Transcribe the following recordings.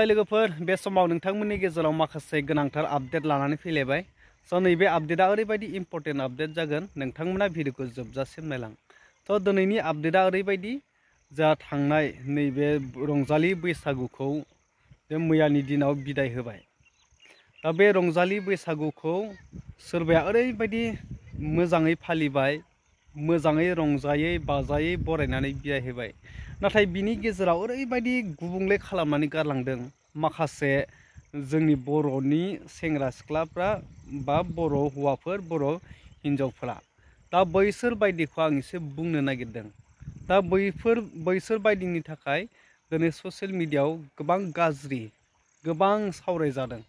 लोगोफोर बे समाव नोंथांमोननि गेजेराव माखासे गोनांथार आपडेट लानानै फैलायबाय। स' नैबे आपडेटआ ओरैबायदि इम्पर्टेन्ट आपडेट जागोन, नोंथांमोना भिडिअखौ जोबजासिम नायलां। थ' दिनैनि आपडेटआ ओरैबायदि, जा थांनाय नैबे रंजालि बैसागुखौ बे मैयानि दिनाव बिदाय होबाय। दा बे रंजालि बैसागुखौ सोरबाया ओरैबायदि मोजाङै फालिबाय, मोजाङै रंजायै बाजायै बरायनानै बिदाय होबाय। नाथाय बिनि गेजेराव ओरैबायदि गुबुंले खालामनानै गारलांदों माखासे जोंनि बर'नि सेंग्रा सिख्लाफ्रा बा बर' हौवाफोर, बर' हिन्जावफ्रा। दा बैसोर बायदिखौ आं एसे बुंनो नागिरदों। दा बैसोर बायदिनि थाखाय दिनै ससियेल मिडियायाव गोबां गाज्रि, गोबां सावरायजादों।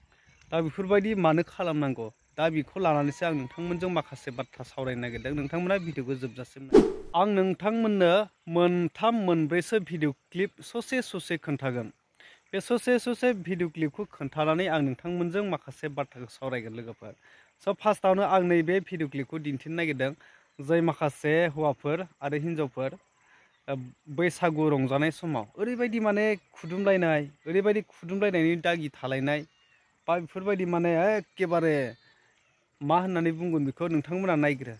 दा बेफोरबायदि मानो खालामनांगौ? दा बेखौ लानानैसो आं नोंथांमोनजों माखासे बाथ्रा सावरायनो नागिरदों। नोंथांमोना भिडिअखौ जोबजासिम नाय। आं नोंथांमोननो मोनथाम मोनब्रैसो भिडिअ क्लिप ससे खोन्थागोन। बे ससे भिडिअ क्लिपखौ खोन्थानानै आं नोंथांमोनजों माखासे बाथ्राखौ सावरायगोन लोगोफोर। स' फार्स्टआवनो आं नैबे भिडिअ क्लिपखौ दिन्थिनो नागिरदों, जाय माखासे हौवाफोर आरो हिन्जावफोर बैसागु रंजानाय समाव ओरैबायदि माने खुदुमलायनाय, ओरैबायदि खुदुमलायनायनि दागि थालायनाय, बा बेफोरबायदि माने एखेबारे मा होननानै बुंगोन बेखौ नोंथांमोना नायग्रो।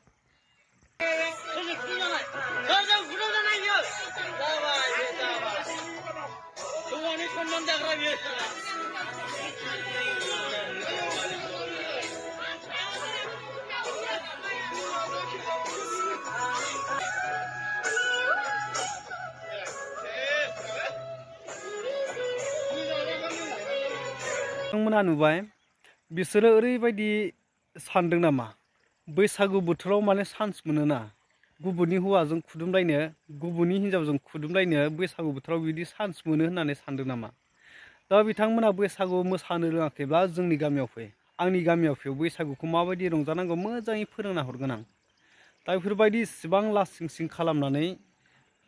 नोंथांमोना नुबाय, बिसोरो ओरैबायदि सानदों नामा बैसागु बोथोराव माने चान्स मोनोना गुबुननि हौवाजों खुदुमलायनो, गुबुननि हिन्जावजों खुदुमलायनो बैसागु बोथोराव बिदि चान्स मोनो होननानै सानदों नामा? दा बिथांमोना बैसागु मोसानो रोङाखैब्ला जोंनि गामियाव फै, आंनि गामियाव फै, बैसागुखौ माबायदि रंजानांगौ मोजाङै फोरोंना हरगोन आं। दा बेफोरबायदि इसिबां लासिं खालामनानै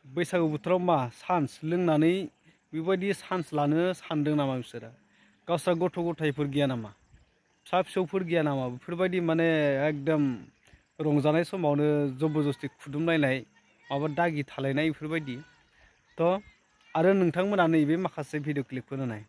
बैसागु बोथोराव मा चान्स लोंनानै बेबायदि चान्स लानो सानदों नामा बिसोरो? गावस्रा गथ' गथायफोर गैया नामा? फिसा फिसौफोर गैया नामा? बेफोरबायदि माने एकदम रंजानाय समावनो जबरदस्ति खुदुमलायनाय, माबा दागि थालायनाय बेफोरबायदि। थ' आरो नोंथांमोना नैबे माखासे भिडिअ क्लिपखौ नाय।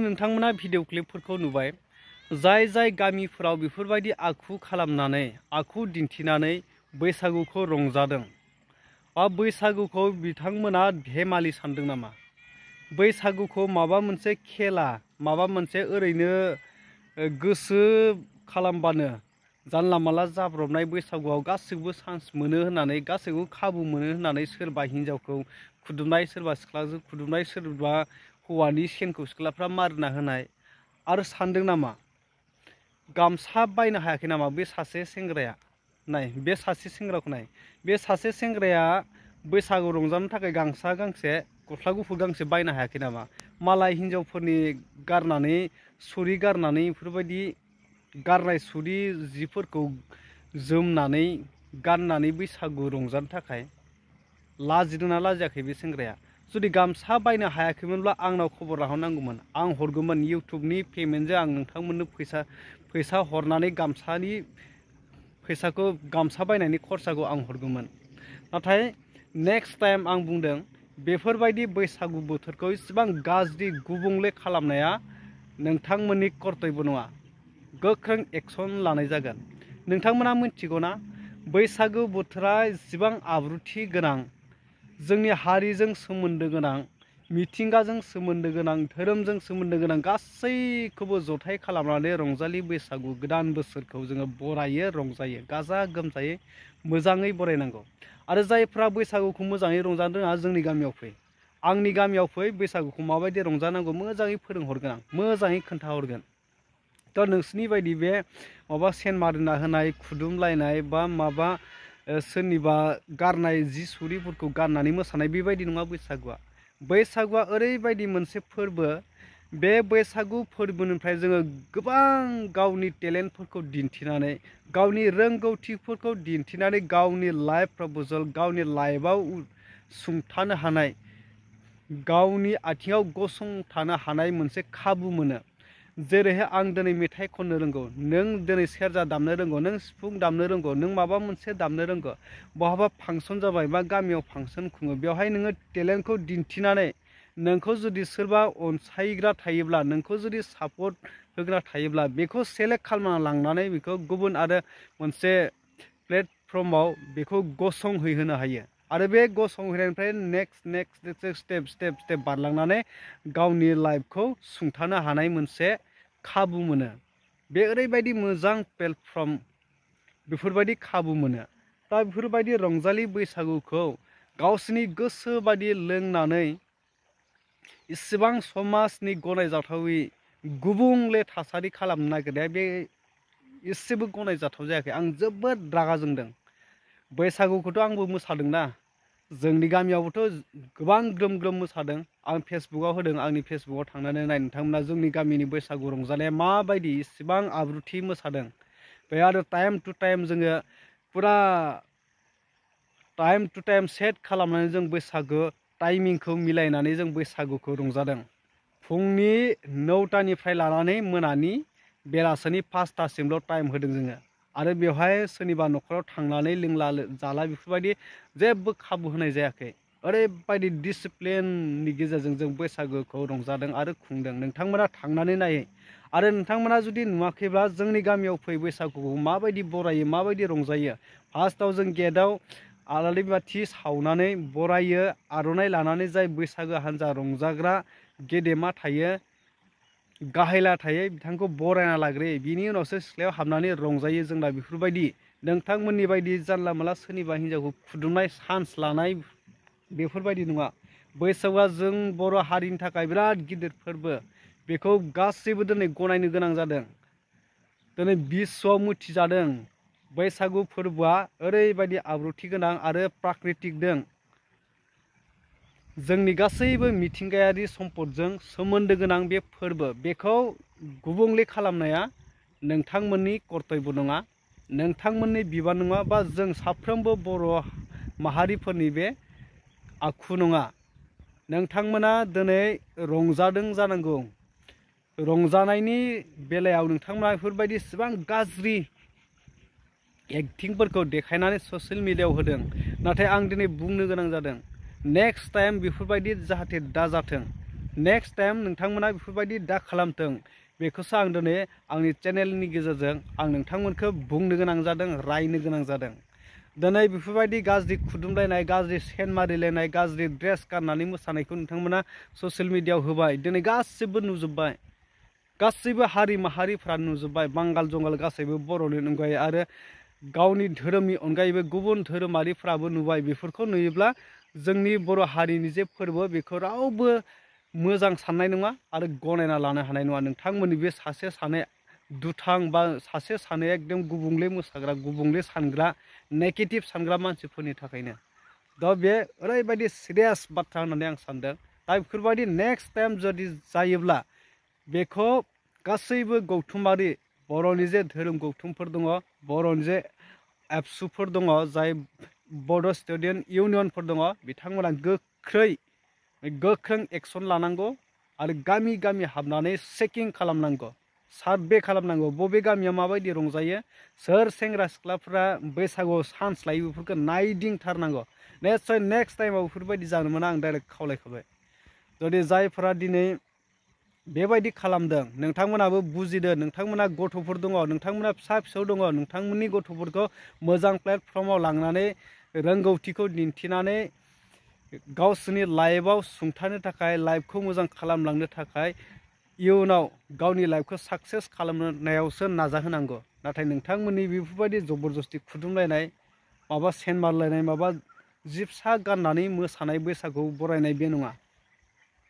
नोंथांमोना भिडिअ क्लिपफोरखौ नुबाय, जाय गामिफोराव बेफोरबायदि आखु खालामनानै, आखु दिन्थिनानै बैसागुखौ रंजादों, बा बैसागुखौ बिथांमोना धेमालि सानदों नामा? बैसागुखौ माबा मोनसे खेला, माबा मोनसे ओरैनो गोसो खालामबानो जानला मानला जाब्रबनाय बैसागुआव गासैबो चान्स मोनो होननानै, गासैबो खाबु मोनो होननानै सोरबा हिन्जावखौ खुदुमनाय, सोरबा सिख्लाजों खुदुमनाय, सोरबा हौवानि सेनखौ सिख्लाफ्रा मारिना होनाय आरो सानदों नामा गामसा बायनो हायाखै नामा बे सासे सेंग्राया? नाय, बे सासे सेंग्राखौ नाय, बे सासे सेंग्राया बैसागु रंजानो थाखाय गामसा गांसे, गस्ला गुफुर गांसे बायनो हायाखै नामा? मालाय हिन्जावफोरनि गारनानै, सुरि गारनानै, बेफोरबायदि गारनाय सुरि जिफोरखौ जोमनानै गाननानै बैसागु रंजानो थाखाय लाजिदोंना लाजियाखै बे सेंग्राया? जुदि गामसा बायनो हायाखैमोनब्ला आंनाव खबर लाहरनांगौमोन, आं हरगौमोन। इउटुबनि पेमेन्टजों आं नोंथांमोननो फैसा हरनानै गामसानि फैसाखौ, गामसा बायनायनि खरसाखौ आं हरगौमोन। नाथाय नेक्स्ट टाइम आं बुंदों, बेफोरबायदि बैसागु बोथोरखौ इसिबां गाज्रि गुबुंले खालामनाया नोंथांमोननि कर्तब्य नङा, गोख्रों एक्सन लानाय जागोन। नोंथांमोना मिथिगौना बैसागु बोथोरा इसिबां आब्रुथि गोनां, जोंनि हारिजों सोमोन्दो गोनां मिथिंगाजों सोमोन्दो गोनां धोरोमजों सोमोन्दो गोनां गासैखौबो जथाय खालामनानै रंजालि बैसागु गोदान बोसोरखौ जोङो बरायो रंजायो गाजा गोमजायै मोजाङै बरायनांगौ। आरो जायफ्रा बैसागुखौ मोजाङै रंजानो रोङा जोंनि गामियाव फै, आंनि गामियाव फै, बैसागुखौ माबायदि रंजानांगौ मोजाङै फोरोंहरगोन आं, मोजाङै खोन्थाहरगोन। थ' नोंसिनि बायदि बे माबा सेन मारिना होनाय खुदुमलायनाय बा माबा सोरनिबा गारनाय जि सुरिफोरखौ गारनानै मोसानाय बेबायदि नङा बैसागुआ। बैसागुआ ओरैबायदि मोनसे फोरबो, बे बैसागु फोरबोनिफ्राय जोङो गोबां गावनि टेलेन्टफोरखौ दिन्थिनानै गावनि रोंगौथिफोरखौ दिन्थिनानै गावनि लाइफ प्रप'जल गावनि लाइफआव सुंथानो हानाय, गावनि आथिङाव गसंथानो हानाय मोनसे खाबु मोनो। जेरैहाय आं दिनै मेथाइ खननो रोंगौ, नों दिनै सेरजा दामनो रोंगौ, नों सिफुं दामनो रोंगौ, नों माबा मोनसे दामनो रोंगौ, बहाबा फांसन जाबाय बा गामियाव फांसन खुङो, बेवहाय नोङो टेलेन्टखौ दिन्थिनानै नोंखौ जुदि सोरबा अनसायग्रा थायोब्ला, नोंखौ जुदि सापर्ट होग्रा थायोब्ला बेखौ सेलेक्ट खालामना लांनानै बेखौ गुबुन आरो मोनसे प्लेटफर्माव बेखौ गसंहैहोनो हायो। आरो बे गसंहैनायनिफ्राय नेक्स्ट स्टेप बारलांनानै गावनि लाइफखौ सुंथानो हानाय मोनसे खाबु मोनो। बे ओरैबायदि मोजां प्लेटफर्म, बेफोरबायदि खाबु मोनो। दा बेफोरबायदि रंजालि बैसागुखौ गावसोरनि गोसो बायदि लोंनानै इसेबां समाजनि गनायजाथावै गुबुंले थासारि खालामनो नागिरनाया बे एसेबो गनायजाथाव जायाखै। आं जोबोद रागा जोंदों। बैसागुखौथ' आंबो मोसादोंना, जोंनि गामियावबोथ' गोबां ग्रोम ग्रोम मोसादों। आं फेसबुकआव होदों, आंनि फेसबुकआव थांनानै नाय नोंथांमोना जोंनि गामिनि बैसागु रंजानाया माबायदि, इसेबां आब्रुथि मोसादों। बे आरो टाइम टु टाइम जोङो फुरा टाइम टु टाइम सेट खालामनानै जों बैसागु टाइमिंखौ मिलायनानै जों बैसागुखौ रंजादों। फुंनि 9टानिफ्राय लानानै मोनानि बेलासिनि 5टासिमल' टाइम होदों जोङो। आरो बेवहाय सोरनिबा न'खराव थांनानै लोंला जाला बेफोरबायदि जेबो खाबु होनाय जायाखै। ओरैबायदि डिसिप्लिननि गेजेरजों जों बैसागुखौ रंजादों आरो खुंदों। नोंथांमोना थांनानै नायै। आरो नोंथांमोना जुदि नुवाखैब्ला जोंनि गामियाव फै, बैसागुखौ माबायदि बरायो, माबायदि रंजायो। फार्स्टआव जों गेटआव आलारि बाथि सावनानै बरायो, आर'नाइ लानानै जाय बैसागु हान्जा रंजाग्रा गेदेमा थायो, गाहायला थायो, बिथांखौ बरायना लाग्रोयो। बिनि उनावसो सिथ्लायाव हाबनानै रंजायो। जोंना बेफोरबायदि नोंथांमोननि बायदि जानला मोनला सोरनिबा हिन्जावखौ खुदुमनाय चान्स लानाय बेफोरबायदि नङा। बैसागुआ जों बर' हारिनि थाखाय बिराद गिदिर फोरबो। बेखौ गासैबो दिनै गनायनो गोनां जादों, दिनै बिश्वआव मिथिजादों। बैसागु फोरबोआ ओरैबायदि आब्रुथि गोनां आरो प्राकृतिकजों, जोंनि गासैबो मिथिंगायारि सम्पदजों सोमोन्दो गोनां बे फोरबो। बेखौ गुबुंले खालामनाया नोंथांमोननि कर्तब्य नङा, नोंथांमोननि बिबान नङा, बा जों साफ्रोमबो बर' माहारिफोरनि बे आखु नङा। नोंथांमोना दिनै रंजादों जानांगौ। रंजानायनि बेलायाव नोंथांमोना बेफोरबायदि इसेबां गाज्रि एक्टिंफोरखौ देखायनानै ससियेल मिडियायाव होदों। नाथाय आं दिनै बुंनो गोनां जादों, नेक्स्ट टाइम बेफोरबायदि जाहाथे दाजाथों, नेक्स्ट टाइम नोंथांमोना बेफोरबायदि दा खालामथों, बेखौसो आं दिनै आंनि चेनेलनि गेजेरजों आं नोंथांमोनखौ बुंनो गोनां जादों, रायनो गोनां जादों। दिनै बेफोरबायदि गाज्रि खुदुमलायनाय, गाज्रि सेन मारिलायनाय, गाज्रि ड्रेस गाननानै मोसानायखौ नोंथांमोना ससियेल मिडियायाव होबाय। दिनै गासिबो नुजोब्बाय, गासैबो हारि माहारिफ्रा नुजोब्बाय, बांगाल जंगाल गासैबो बर'नि अनगायै आरो गावनि धोरोमनि अनगायैबो गुबुन धोरोमारिफ्राबो नुबाय। बेफोरखौ नुयोब्ला जोंनि बर' हारिनि जे फोरबो, बेखौ रावबो मोजां साननाय नङा आरो गनायना लानो हानाय नङा। नोंथांमोननि बे सासे सानै दुथां बा सासे सानै एकदम गुबुंले मोसाग्रा, गुबुंले सानग्रा, नेगेटिभ सानग्रा मानसिफोरनि थाखायनो। दा बे ओरैबायदि सिरियास बाथ्रा होननानै आं सानदों। दा बेफोरबायदि नेक्स्ट टाइम जुदि जायोब्ला बेखौ गासैबो गौथुमारि, बर'नि जे धोरोम गौथुमफोर दङ, बर'नि जे एबसुफोर दङ, जाय बड' स्टुडेन्ट इउनियनफोर दङ, बिथांमोना गोख्रों एक्सन लानांगौ आरो गामि गामि हाबनानै चेकिं खालामनांगौ, सार्भे खालामनांगौ। बबे गामियाव माबायदि रंजायो, सोर सेंग्रा सिख्लाफ्रा बैसागुआव चान्स लायो, बेफोरखौ नायदिंथारनांगौ। निस्सय नेक्स्ट टाइमाव बेफोरबायदि जानो मोना, आं डाइरेक्ट खावलायखाबाय। जुदि जायफोरा दिनै बेबायदि खालामदों, नोंथांमोनाबो बुजिदो, नोंथांमोना गथ'फोर दङ, नोंथांमोना फिसा फिसौ दङ, नोंथांमोननि गथ'फोरखौ मोजां प्लेटफर्माव लांनानै रोंगौथिखौ दिन्थिनानै गावसोरनि लाइफआव सुंथानो थाखाय लाइफखौ मोजां खालामलांनो थाखाय इयुनाव गावनि लाइफखौ साक्सेस खालामनायावसो नाजाहोनांगौ। नाथाय नोंथांमोननि बेफोरबायदि जबरदस्ति खुदुमलायनाय माबा सेन मारलायनाय माबा जिबसा गाननानै मोसानाय बैसागु बरायनाय बे नङा।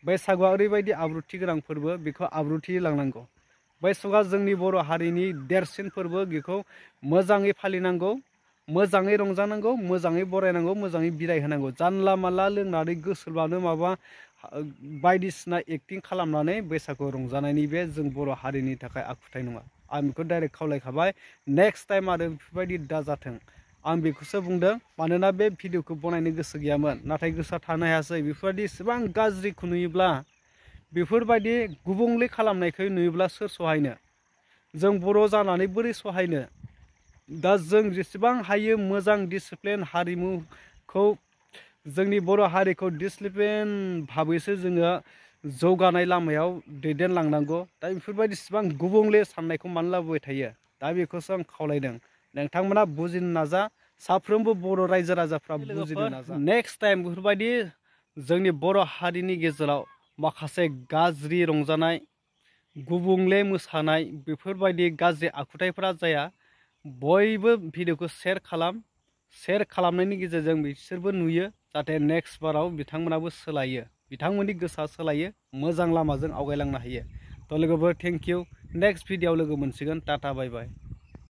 बैसागुआ ओरैबायदि आब्रुथि गोनां फोरबो, बेखौ आब्रुथि लांनांगौ। बैसागुआ जोंनि बर' हारिनि देरसिन फोरबो, बेखौ मोजाङै फालिनांगौ, मोजाङै रंजानांगौ, मोजाङै बरायनांगौ, मोजाङै बिदाय होनांगौ। जानला मानला लोंनानै गोसोबानो माबा बायदिसिना एक्टिं खालामनानै बैसागु रंजानायनि बे जों बर' हारिनि थाखाय आखुथाय नङा। आं बेखौ डाइरेक्ट खावलायखाबाय, नेक्स्ट टाइम आरो बेफोरबायदि दाजाथों आं बेखौसो बुंदों। मानोना बे भिडिअखौ बनायनो गोसो गैयामोन, नाथाय गोसोआ थानो हायासै। बेफोरबायदि इसेबां गाज्रिखौ नुयोब्ला, बेफोरबायदि गुबुंले खालामनायखौ नुयोब्ला सोर सहायनो? जों बर' जानानै बोरै सहायनो? दा जों जेसेबां हायो मोजां डिसिप्लिन हारिमुखौ, जोंनि बर' हारिखौ डिसिप्लिन भाबैसो जोङो जौगानाय लामायाव दैदेनलांनांगौ। दा बेफोरबायदि इसिबां गुबुंले साननायखौ मानो लाबोबाय थायो? दा बेखौसो आं खावलायदों। नोंथांमोना बुजिनो नाजा, साफ्रोमबो बर' रायजो राजाफ्रा बुजिनो नाजा। नेक्स्ट टाइम बेफोरबायदि जोंनि बर' हारिनि गेजेराव माखासे गाज्रि रंजानाय, गुबुंले मोसानाय, बेफोरबायदि गाज्रि आखुथायफोरा जाया। बयबो भिडिअखौ शेयार खालाम। शेयार खालामनायनि गेजेरजों बिसोरबो नुयो, जाहाथे नेक्स्ट बाराव बिथांमोनाबो सोलायो, बिथांमोननि गोसोआ सोलायो, मोजां लामाजों आवगायलांनो हायो। थ' लोगोफोर, थेंक इउ। नेक्स्ट भिडिअआव लोगो मोनसिगोन। टाटा, बाय बाय।